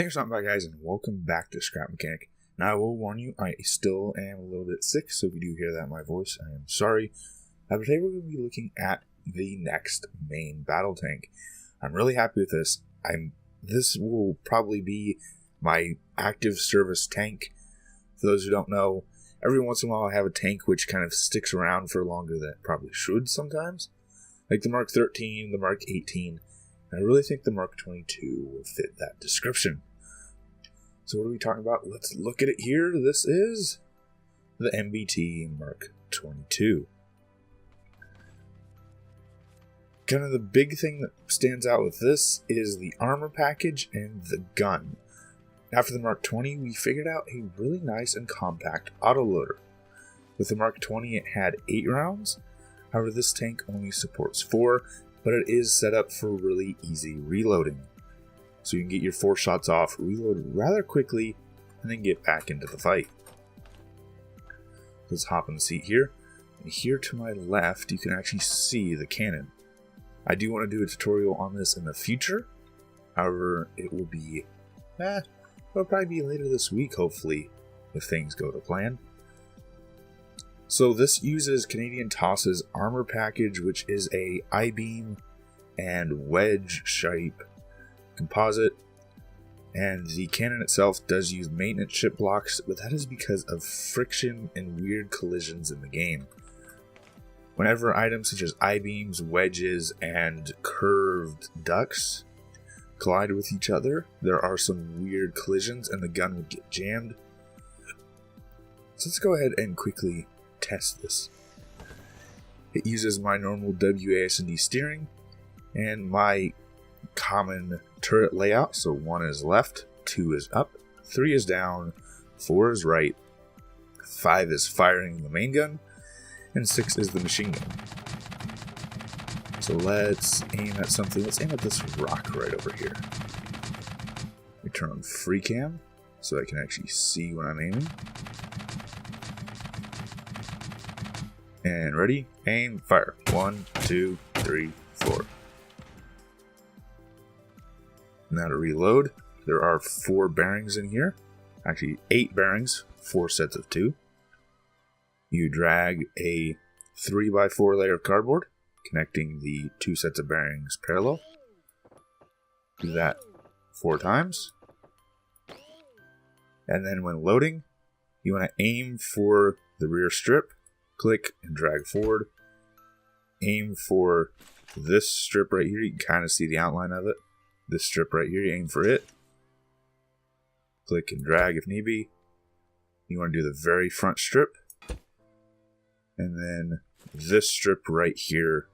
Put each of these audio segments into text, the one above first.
Thanks for stopping by, guys, and welcome back to Scrap Mechanic. Now, I will warn you, I still am a little bit sick, so if you do hear that in my voice, I am sorry. But today we're going to be looking at the next main battle tank. I'm really happy with this. This will probably be my active service tank. For those who don't know, every once in a while I have a tank which kind of sticks around for longer than it probably should sometimes. Like the Mark 13, the Mark 18. I really think the Mark 22 will fit that description. So what are we talking about? Let's look at it here. This is the Mbt Mark 22. Kind of the big thing that stands out with this is the armor package and the gun. After the Mark 20, we figured out a really nice and compact autoloader. With the Mark 20, it had 8 rounds. However, this tank only supports 4, but it is set up for really easy reloading. So you can get your 4 shots off, reload rather quickly, and then get back into the fight. Let's hop in the seat here. And here to my left, you can actually see the cannon. I do want to do a tutorial on this in the future. However, it will be, it'll probably be later this week, hopefully, if things go to plan. So this uses Canadian Toss's armor package, which is a I-beam and wedge shape composite. And the cannon itself does use maintenance ship blocks, but that is because of friction and weird collisions in the game. Whenever items such as I-beams, wedges, and curved ducts collide with each other, there are some weird collisions and the gun would get jammed. So let's go ahead and quickly test this. It uses my normal WASD steering and my common turret layout. So 1 is left, 2 is up, 3 is down, 4 is right, 5 is firing the main gun, and 6 is the machine gun. So let's aim at something. Let's aim at this rock right over here. Let me turn on free cam so I can actually see when I'm aiming. And ready, aim, fire. 1, 2, 3, 4. Now to reload, there are 4 bearings in here. Actually, 8 bearings, 4 sets of 2. You drag a 3x4 layer of cardboard, connecting the 2 sets of bearings parallel. Do that 4 times. And then when loading, you want to aim for the rear strip, click and drag forward. Aim for this strip right here, you can kind of see the outline of it. This strip right here, you aim for it. Click and drag if need be. You want to do the very front strip. And then this strip right here,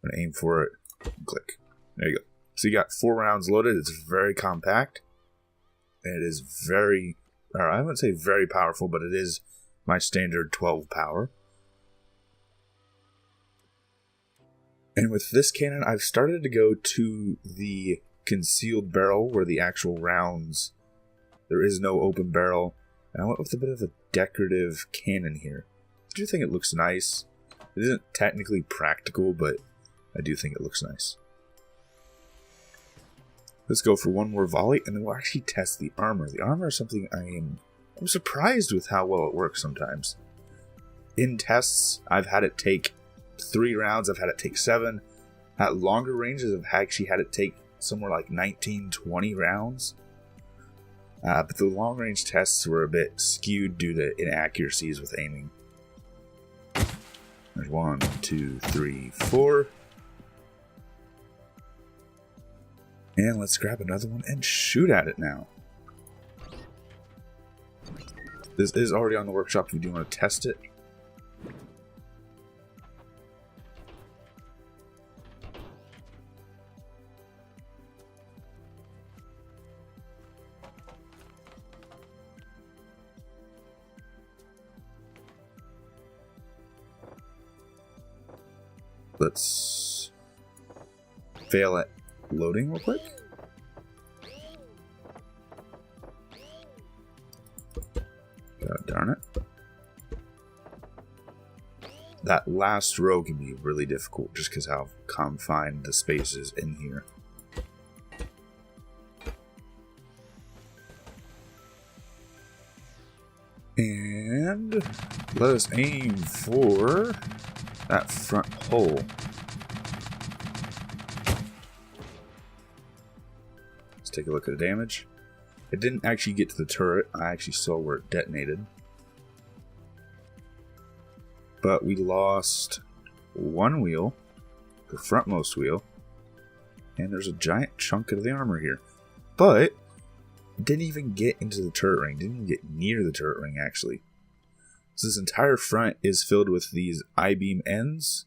I'm going to aim for it and click. There you go. So you got 4 rounds loaded. It's very compact. And it is very, or I wouldn't say very powerful, but it is my standard 12 power. And with this cannon, I've started to go to the concealed barrel where the actual rounds, there is no open barrel. And I went with a bit of a decorative cannon here. I do think it looks nice. It isn't technically practical, but I do think it looks nice. Let's go for one more volley, and then we'll actually test the armor. The armor is something I'm surprised with how well it works sometimes. In tests, I've had it take 3 rounds, I've had it take 7. At longer ranges, I've actually had it take somewhere like 19, 20 rounds. But the long range tests were a bit skewed due to inaccuracies with aiming. There's 1, 2, 3, 4. And let's grab another one and shoot at it now. This is already on the workshop if you do want to test it. Let's fail at loading real quick. God darn it. That last row can be really difficult just because how confined the space is in here. And let us aim for that front hole. Let's take a look at the damage. It didn't actually get to the turret. I actually saw where it detonated. But we lost one wheel, the frontmost wheel, and there's a giant chunk of the armor here. But it didn't even get into the turret ring, didn't even get near the turret ring actually. So this entire front is filled with these I-beam ends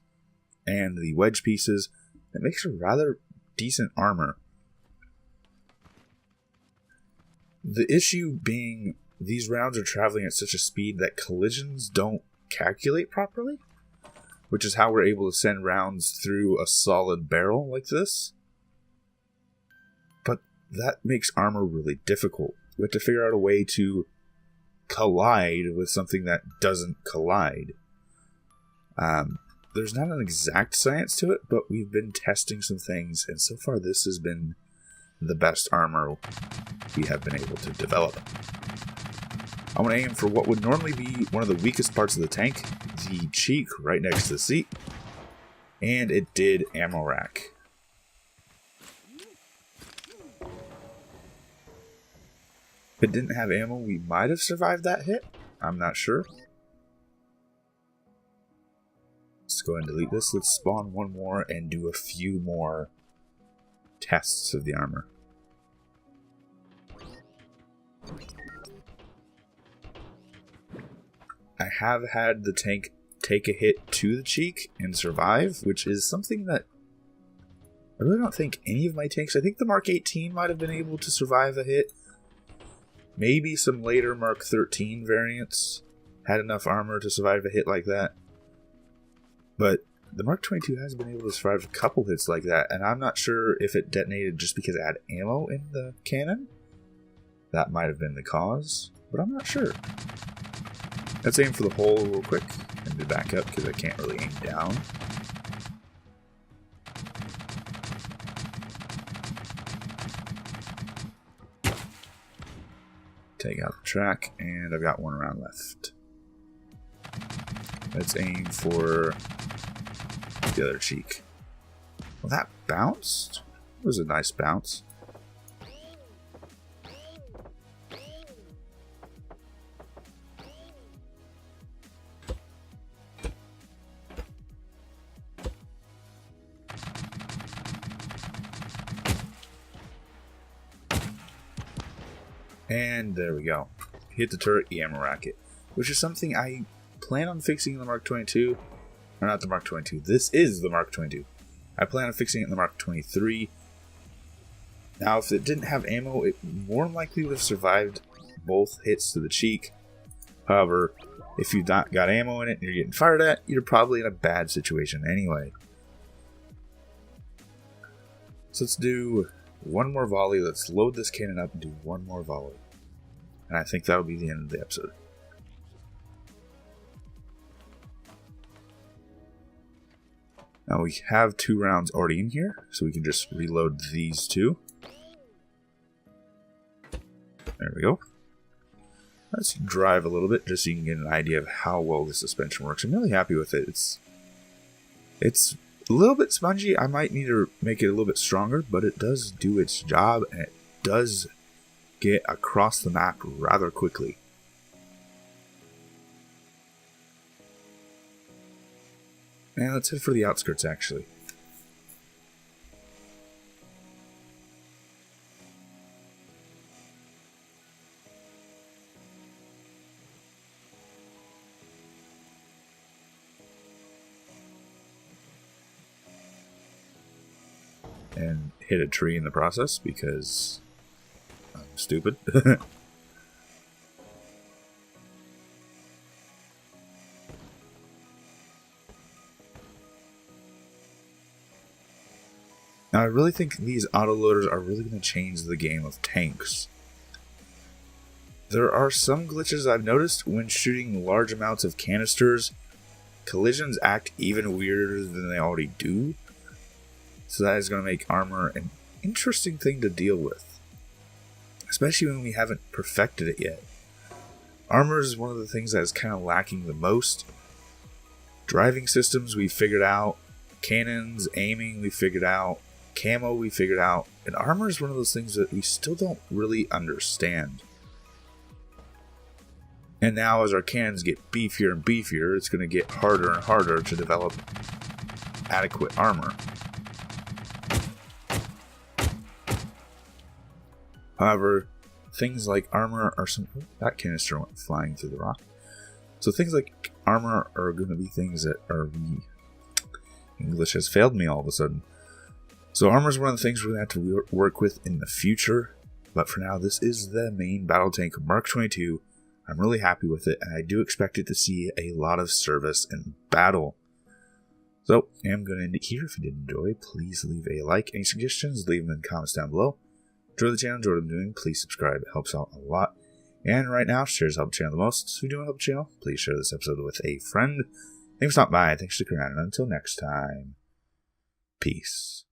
and the wedge pieces. That makes a rather decent armor. The issue being these rounds are traveling at such a speed that collisions don't calculate properly, which is how we're able to send rounds through a solid barrel like this. But that makes armor really difficult. We have to figure out a way to collide with something that doesn't collide. There's not an exact science to it, but we've been testing some things, and so far this has been the best armor we have been able to develop. I want to aim for what would normally be one of the weakest parts of the tank, the cheek right next to the seat, and it did ammo rack. If it didn't have ammo, we might have survived that hit. I'm not sure. Let's go ahead and delete this. Let's spawn one more and do a few more tests of the armor. I have had the tank take a hit to the cheek and survive, which is something that I really don't think any of my tanks, I think the Mark 18 might have been able to survive a hit. Maybe some later Mark 13 variants had enough armor to survive a hit like that. But the Mark 22 has been able to survive a couple hits like that, and I'm not sure if it detonated just because it had ammo in the cannon. That might have been the cause, but I'm not sure. Let's aim for the hole real quick and be back up because I can't really aim down. Take out the track, and I've got one round left. Let's aim for the other cheek. Well, that bounced. It was a nice bounce. And there we go. Hit the turret, ammo rack it. Which is something I plan on fixing in the Mark 22. Or not the Mark 22. This is the Mark 22. I plan on fixing it in the Mark 23. Now, if it didn't have ammo, it more than likely would have survived both hits to the cheek. However, if you've not got ammo in it and you're getting fired at, you're probably in a bad situation anyway. So let's do one more volley. Let's load this cannon up and do one more volley. And I think that'll be the end of the episode. Now we have 2 rounds already in here, so we can just reload these 2. There we go. Let's drive a little bit just so you can get an idea of how well the suspension works. I'm really happy with it. It's a little bit spongy. I might need to make it a little bit stronger, but it does do its job, and it does get across the map rather quickly. And let's head for the outskirts, actually. And hit a tree in the process because I'm stupid. Now, I really think these autoloaders are really going to change the game of tanks. There are some glitches I've noticed when shooting large amounts of canisters. Collisions act even weirder than they already do. So that is going to make armor an interesting thing to deal with. Especially when we haven't perfected it yet. Armor is one of the things that is kind of lacking the most. Driving systems we figured out. Cannons, aiming we figured out. Camo we figured out. And armor is one of those things that we still don't really understand. And now as our cannons get beefier and beefier, it's going to get harder and harder to develop adequate armor. However, things like armor are some... That canister went flying through the rock. So things like armor are going to be things that are... English has failed me all of a sudden. So armor is one of the things we're going to have to work with in the future. But for now, this is the main battle tank Mark 22. I'm really happy with it, and I do expect it to see a lot of service and battle. So, I'm going to end it here. If you did enjoy, please leave a like. Any suggestions, leave them in the comments down below. Enjoy the channel, enjoy what I'm doing. Please subscribe, it helps out a lot. And right now, shares help the channel the most. So if you do want to help the channel, please share this episode with a friend. Thanks for stopping by, thanks for sticking around, and until next time, peace.